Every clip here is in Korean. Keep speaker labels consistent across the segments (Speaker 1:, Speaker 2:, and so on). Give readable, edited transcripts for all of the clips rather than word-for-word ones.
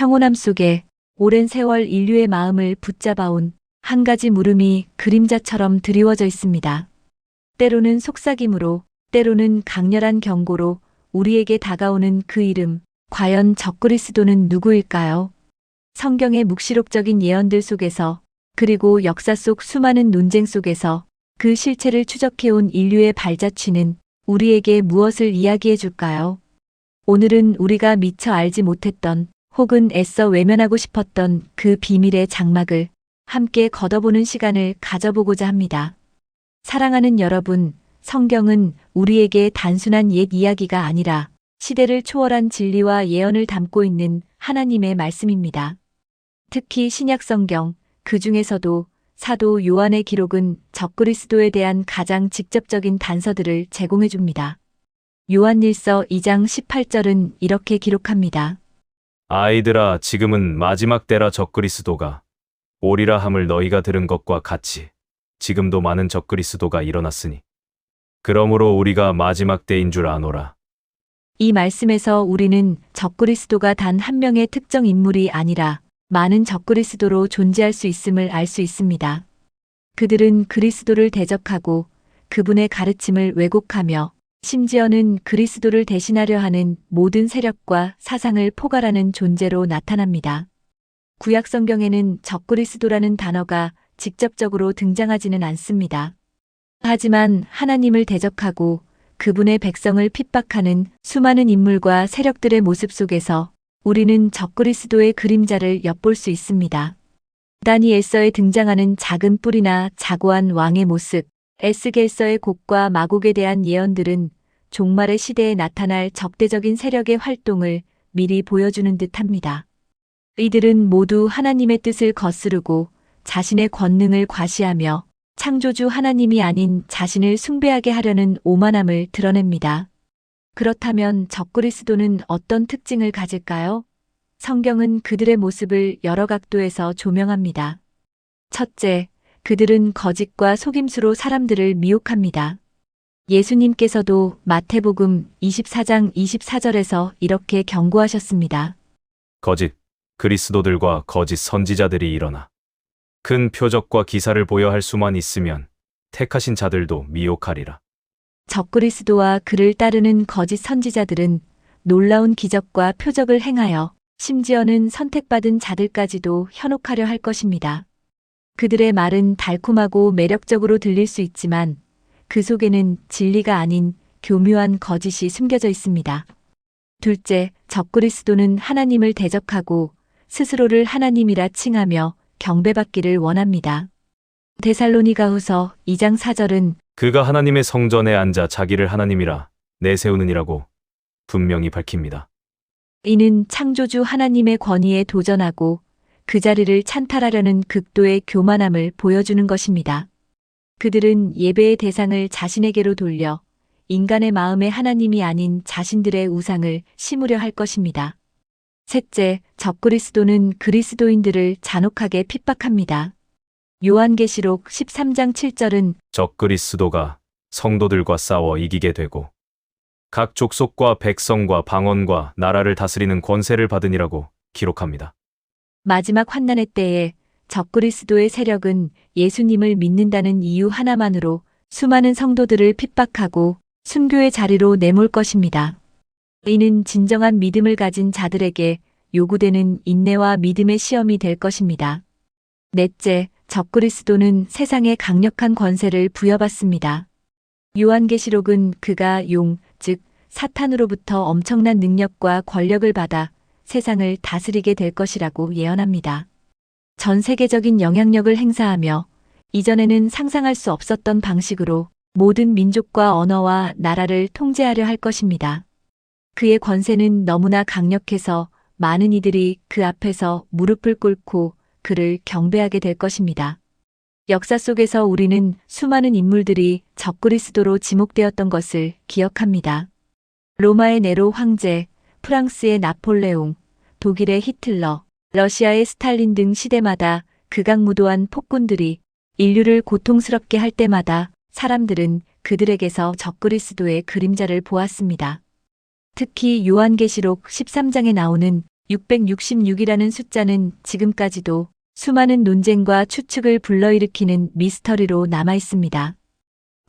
Speaker 1: 평온함 속에 오랜 세월 인류의 마음을 붙잡아온 한 가지 물음이 그림자처럼 드리워져 있습니다. 때로는 속삭임으로, 때로는 강렬한 경고로 우리에게 다가오는 그 이름, 과연 적그리스도는 누구일까요? 성경의 묵시록적인 예언들 속에서, 그리고 역사 속 수많은 논쟁 속에서 그 실체를 추적해온 인류의 발자취는 우리에게 무엇을 이야기해 줄까요? 오늘은 우리가 미처 알지 못했던 혹은 애써 외면하고 싶었던 그 비밀의 장막을 함께 걷어보는 시간을 가져보고자 합니다. 사랑하는 여러분, 성경은 우리에게 단순한 옛 이야기가 아니라 시대를 초월한 진리와 예언을 담고 있는 하나님의 말씀입니다. 특히 신약 성경, 그 중에서도 사도 요한의 기록은 적그리스도에 대한 가장 직접적인 단서들을 제공해 줍니다. 요한일서 2장 18절은 이렇게 기록합니다.
Speaker 2: 아이들아, 지금은 마지막 때라. 적그리스도가 오리라 함을 너희가 들은 것과 같이 지금도 많은 적그리스도가 일어났으니 그러므로 우리가 마지막 때인 줄 아노라.
Speaker 1: 이 말씀에서 우리는 적그리스도가 단 한 명의 특정 인물이 아니라 많은 적그리스도로 존재할 수 있음을 알 수 있습니다. 그들은 그리스도를 대적하고 그분의 가르침을 왜곡하며 심지어는 그리스도를 대신하려 하는 모든 세력과 사상을 포괄하는 존재로 나타납니다. 구약 성경에는 적그리스도라는 단어가 직접적으로 등장하지는 않습니다. 하지만 하나님을 대적하고 그분의 백성을 핍박하는 수많은 인물과 세력들의 모습 속에서 우리는 적그리스도의 그림자를 엿볼 수 있습니다. 다니엘서에 등장하는 작은 뿔이나 자고한 왕의 모습, 에스겔서의 곡과 마곡에 대한 예언들은 종말의 시대에 나타날 적대적인 세력의 활동을 미리 보여주는 듯합니다. 이들은 모두 하나님의 뜻을 거스르고 자신의 권능을 과시하며 창조주 하나님이 아닌 자신을 숭배하게 하려는 오만함을 드러냅니다. 그렇다면 적그리스도는 어떤 특징을 가질까요? 성경은 그들의 모습을 여러 각도에서 조명합니다. 첫째, 그들은 거짓과 속임수로 사람들을 미혹합니다. 예수님께서도 마태복음 24장 24절에서 이렇게 경고하셨습니다.
Speaker 2: 거짓 그리스도들과 거짓 선지자들이 일어나 큰 표적과 기사를 보여 할 수만 있으면 택하신 자들도 미혹하리라.
Speaker 1: 적그리스도와 그를 따르는 거짓 선지자들은 놀라운 기적과 표적을 행하여 심지어는 선택받은 자들까지도 현혹하려 할 것입니다. 그들의 말은 달콤하고 매력적으로 들릴 수 있지만 그 속에는 진리가 아닌 교묘한 거짓이 숨겨져 있습니다. 둘째, 적그리스도는 하나님을 대적하고 스스로를 하나님이라 칭하며 경배받기를 원합니다. 데살로니가후서 2장 4절은
Speaker 2: 그가 하나님의 성전에 앉아 자기를 하나님이라 내세우느니라고 분명히 밝힙니다.
Speaker 1: 이는 창조주 하나님의 권위에 도전하고 그 자리를 찬탈하려는 극도의 교만함을 보여주는 것입니다. 그들은 예배의 대상을 자신에게로 돌려 인간의 마음의 하나님이 아닌 자신들의 우상을 심으려 할 것입니다. 셋째, 적그리스도는 그리스도인들을 잔혹하게 핍박합니다. 요한계시록 13장 7절은
Speaker 2: 적그리스도가 성도들과 싸워 이기게 되고 각 족속과 백성과 방언과 나라를 다스리는 권세를 받으니라고 기록합니다.
Speaker 1: 마지막 환난의 때에 적그리스도의 세력은 예수님을 믿는다는 이유 하나만으로 수많은 성도들을 핍박하고 순교의 자리로 내몰 것입니다. 이는 진정한 믿음을 가진 자들에게 요구되는 인내와 믿음의 시험이 될 것입니다. 넷째, 적그리스도는 세상에 강력한 권세를 부여받습니다. 요한계시록은 그가 용, 즉 사탄으로부터 엄청난 능력과 권력을 받아 세상을 다스리게 될 것이라고 예언합니다. 전 세계적인 영향력을 행사하며 이전에는 상상할 수 없었던 방식으로 모든 민족과 언어와 나라를 통제하려 할 것입니다. 그의 권세는 너무나 강력해서 많은 이들이 그 앞에서 무릎을 꿇고 그를 경배하게 될 것입니다. 역사 속에서 우리는 수많은 인물들이 적그리스도로 지목되었던 것을 기억합니다. 로마의 네로 황제, 프랑스의 나폴레옹, 독일의 히틀러, 러시아의 스탈린 등 시대마다 극악무도한 폭군들이 인류를 고통스럽게 할 때마다 사람들은 그들에게서 적그리스도의 그림자를 보았습니다. 특히 요한계시록 13장에 나오는 666이라는 숫자는 지금까지도 수많은 논쟁과 추측을 불러일으키는 미스터리로 남아 있습니다.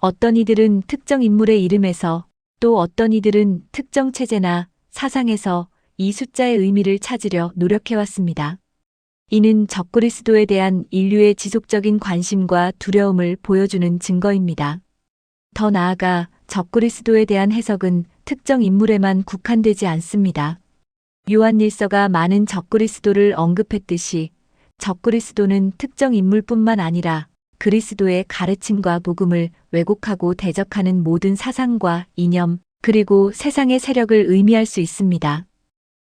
Speaker 1: 어떤 이들은 특정 인물의 이름에서, 또 어떤 이들은 특정 체제나 사상에서 이 숫자의 의미를 찾으려 노력해왔습니다. 이는 적그리스도에 대한 인류의 지속적인 관심과 두려움을 보여주는 증거입니다. 더 나아가 적그리스도에 대한 해석은 특정 인물에만 국한되지 않습니다. 요한일서가 많은 적그리스도를 언급했듯이 적그리스도는 특정 인물뿐만 아니라 그리스도의 가르침과 복음을 왜곡하고 대적하는 모든 사상과 이념, 그리고 세상의 세력을 의미할 수 있습니다.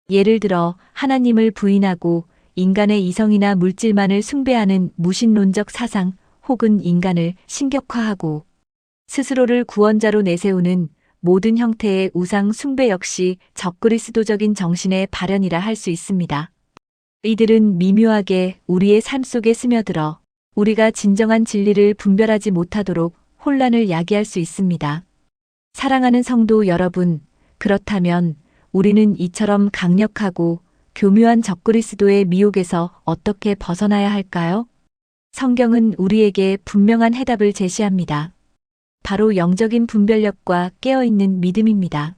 Speaker 1: 예를 들어 하나님을 부인하고 인간의 이성이나 물질만을 숭배하는 무신론적 사상, 혹은 인간을 신격화하고 스스로를 구원자로 내세우는 모든 형태의 우상 숭배 역시 적그리스도적인 정신의 발현이라 할 수 있습니다. 이들은 미묘하게 우리의 삶 속에 스며들어 우리가 진정한 진리를 분별하지 못하도록 혼란을 야기할 수 있습니다. 사랑하는 성도 여러분, 그렇다면 우리는 이처럼 강력하고 교묘한 적그리스도의 미혹에서 어떻게 벗어나야 할까요? 성경은 우리에게 분명한 해답을 제시합니다. 바로 영적인 분별력과 깨어있는 믿음입니다.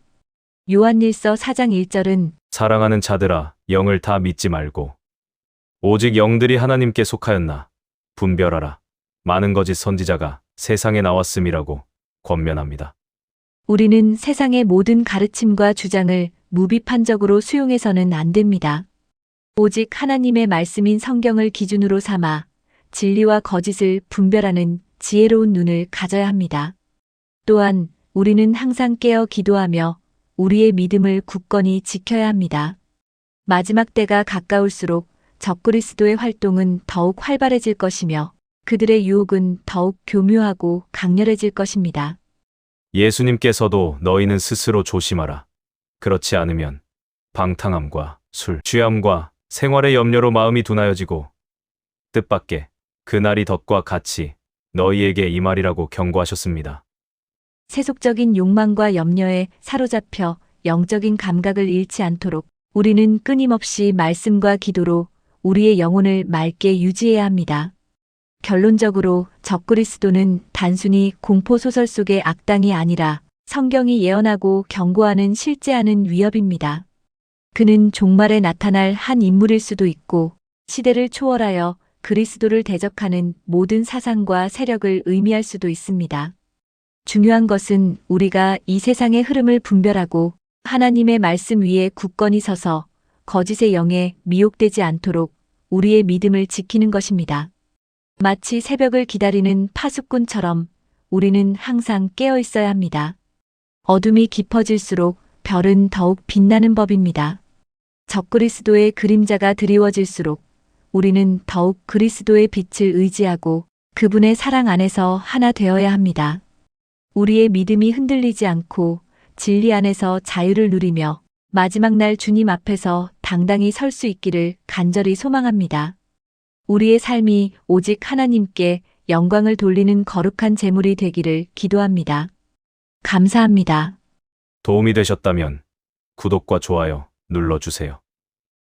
Speaker 1: 요한일서 4장 1절은
Speaker 2: 사랑하는 자들아, 영을 다 믿지 말고 오직 영들이 하나님께 속하였나 분별하라. 많은 거짓 선지자가 세상에 나왔음이라고 권면합니다.
Speaker 1: 우리는 세상의 모든 가르침과 주장을 무비판적으로 수용해서는 안 됩니다. 오직 하나님의 말씀인 성경을 기준으로 삼아 진리와 거짓을 분별하는 지혜로운 눈을 가져야 합니다. 또한 우리는 항상 깨어 기도하며 우리의 믿음을 굳건히 지켜야 합니다. 마지막 때가 가까울수록 적그리스도의 활동은 더욱 활발해질 것이며 그들의 유혹은 더욱 교묘하고 강렬해질 것입니다.
Speaker 2: 예수님께서도 너희는 스스로 조심하라. 그렇지 않으면 방탕함과 술, 취함과 생활의 염려로 마음이 둔하여지고 뜻밖의 그날이 덫과 같이 너희에게 임하리라고 경고하셨습니다.
Speaker 1: 세속적인 욕망과 염려에 사로잡혀 영적인 감각을 잃지 않도록 우리는 끊임없이 말씀과 기도로 우리의 영혼을 맑게 유지해야 합니다. 결론적으로 적그리스도는 단순히 공포소설 속의 악당이 아니라 성경이 예언하고 경고하는 실제하는 위협입니다. 그는 종말에 나타날 한 인물일 수도 있고 시대를 초월하여 그리스도를 대적하는 모든 사상과 세력을 의미할 수도 있습니다. 중요한 것은 우리가 이 세상의 흐름을 분별하고 하나님의 말씀 위에 굳건히 서서 거짓의 영에 미혹되지 않도록 우리의 믿음을 지키는 것입니다. 마치 새벽을 기다리는 파수꾼처럼 우리는 항상 깨어 있어야 합니다. 어둠이 깊어질수록 별은 더욱 빛나는 법입니다. 적그리스도의 그림자가 드리워질수록 우리는 더욱 그리스도의 빛을 의지하고 그분의 사랑 안에서 하나 되어야 합니다. 우리의 믿음이 흔들리지 않고 진리 안에서 자유를 누리며 마지막 날 주님 앞에서 당당히 설 수 있기를 간절히 소망합니다. 우리의 삶이 오직 하나님께 영광을 돌리는 거룩한 제물이 되기를 기도합니다. 감사합니다.
Speaker 2: 도움이 되셨다면 구독과 좋아요 눌러주세요.